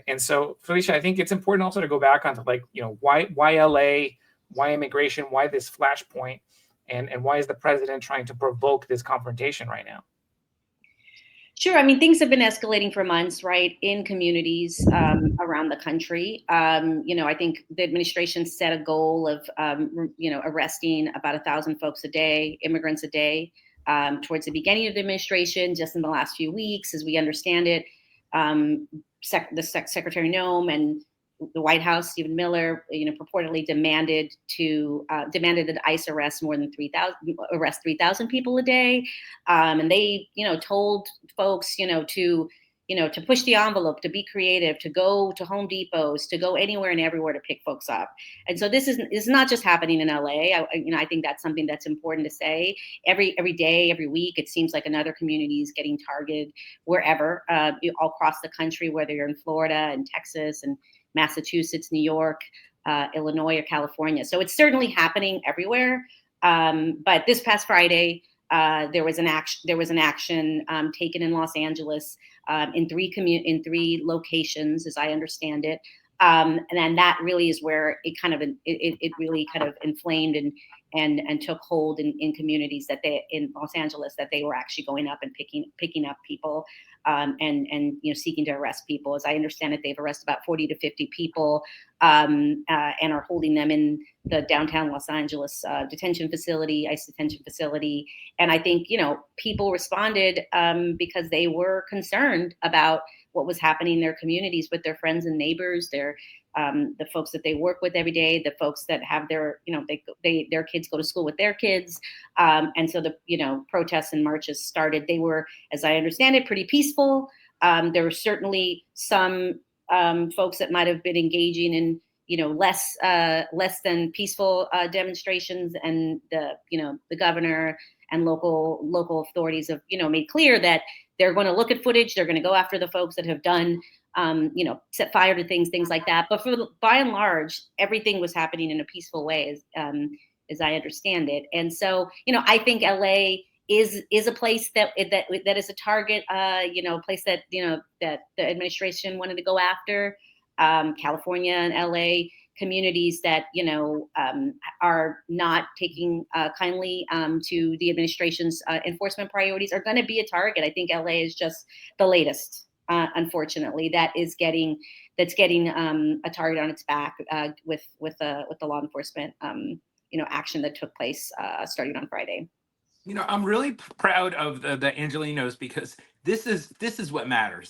And so, Felicia, I think it's important also to go back onto, like, why LA, why immigration, why this flashpoint, and why is the president trying to provoke this confrontation right now? Sure. I mean, things have been escalating for months, right, in communities around the country. I think the administration set a goal of, arresting about 1,000 folks a day, immigrants a day, towards the beginning of the administration. Just in the last few weeks, as we understand it, Secretary Noem and the White House, Stephen Miller, purportedly demanded that ICE arrest more than 3,000 people a day, and they, told folks, to push the envelope, to be creative, to go to Home Depots, to go anywhere and everywhere to pick folks up. And so this is not just happening in LA. I think that's something that's important to say. Every day, every week, it seems like another community is getting targeted wherever, all across the country, whether you're in Florida and Texas and Massachusetts, New York, Illinois, or California. So it's certainly happening everywhere. But this past Friday, there was an action taken in Los Angeles, in three locations, as I understand it. And then that really is where it really kind of inflamed and took hold in communities in Los Angeles, that they were actually going up and picking up people, and seeking to arrest people. As I understand it, they've arrested about 40 to 50 people, and are holding them in the downtown Los Angeles ICE detention facility. And I think, people responded because they were concerned about what was happening in their communities with their friends and neighbors, the folks that they work with every day, the folks that have their kids go to school with their kids. And so the protests and marches started. They were, as I understand it, pretty peaceful. There were certainly some folks that might have been engaging in less than peaceful demonstrations, and the governor and local authorities have made clear that they're going to look at footage. They're going to go after the folks that have done set fire to things like that. But by and large, everything was happening in a peaceful way, as I understand it. And so I think LA is a place that is a target, a place that that the administration wanted to go after. California and LA communities that are not taking kindly to the administration's enforcement priorities are going to be a target. I think LA is just the latest, unfortunately, that's getting a target on its back with the law enforcement action that took place starting on Friday. I'm really proud of the Angelinos, because this is what matters.